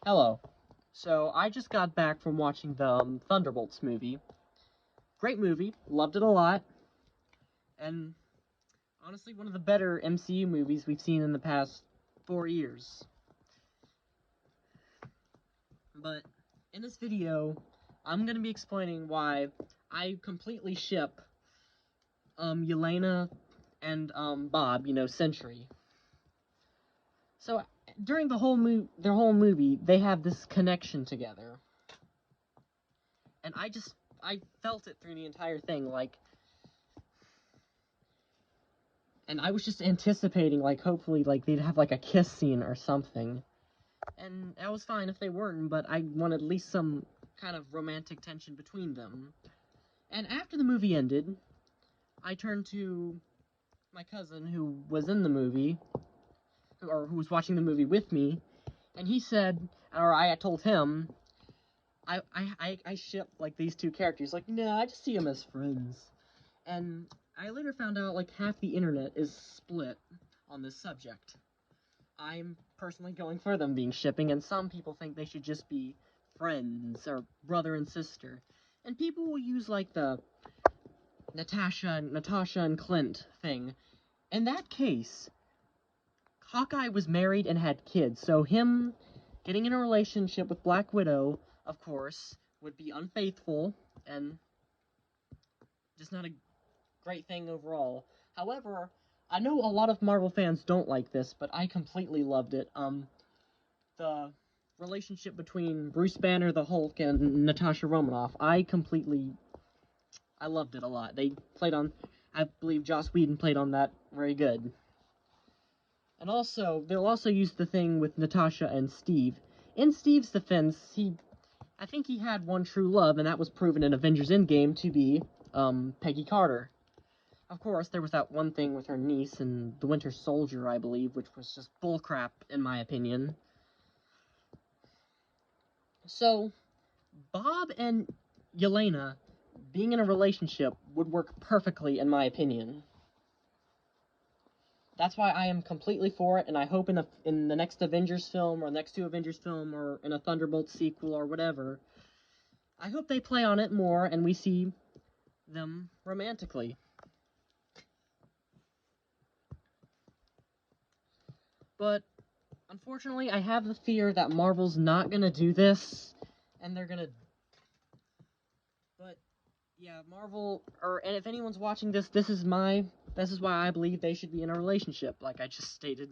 Hello. So I just got back from watching the Thunderbolts movie. Great movie, loved it a lot, and honestly one of the better MCU movies we've seen in the past 4 years. But in this video, I'm gonna be explaining why I completely ship Yelena and Bob, Sentry. So during their whole movie, they have this connection together, and I felt it through the entire thing, and I was just anticipating, hopefully, they'd have, a kiss scene or something. And that was fine if they weren't, but I wanted at least some kind of romantic tension between them. And after the movie ended, I turned to my cousin who was in the movie, or who was watching the movie with me, and he said, or I told him, I ship, these two characters. No, I just see them as friends. And I later found out, half the internet is split on this subject. I'm personally going for them being shipping, and some people think they should just be friends, or brother and sister. And people will use, the Natasha and Clint thing. In that case, Hawkeye was married and had kids, so him getting in a relationship with Black Widow, of course, would be unfaithful, and just not a great thing overall. However, I know a lot of Marvel fans don't like this, but I completely loved it. The relationship between Bruce Banner, the Hulk, and Natasha Romanoff, I loved it a lot. I believe Joss Whedon played on that very good. And also, they'll also use the thing with Natasha and Steve. In Steve's defense, I think he had one true love, and that was proven in Avengers Endgame to be, Peggy Carter. Of course, there was that one thing with her niece and the Winter Soldier, I believe, which was just bullcrap, in my opinion. So, Bob and Yelena being in a relationship would work perfectly, in my opinion. That's why I am completely for it, and I hope in the next Avengers film, or next two Avengers film, or in a Thunderbolts sequel, or whatever, I hope they play on it more, and we see them romantically. But, unfortunately, I have the fear that Marvel's not gonna do this, and they're gonna... But, yeah, and if anyone's watching this, this is why I believe they should be in a relationship, like I just stated.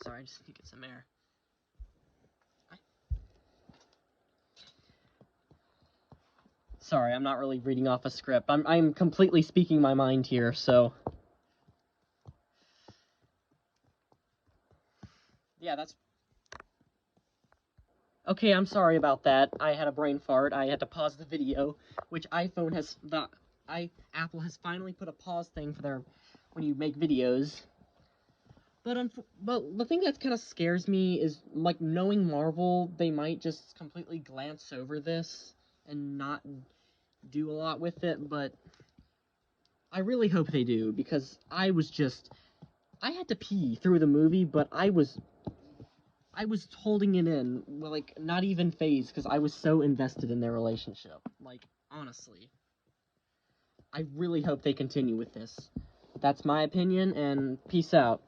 Sorry, I just need to get some air. Sorry, I'm not really reading off a script. I'm completely speaking my mind here, so... Yeah, that's... Okay, I'm sorry about that. I had a brain fart. I had to pause the video, which Apple has finally put a pause thing for when you make videos. But the thing that kind of scares me is, knowing Marvel, they might just completely glance over this and not do a lot with it, but I really hope they do, because I had to pee through the movie, but I was holding it in, not even phased, because I was so invested in their relationship. Honestly. I really hope they continue with this. That's my opinion, and peace out.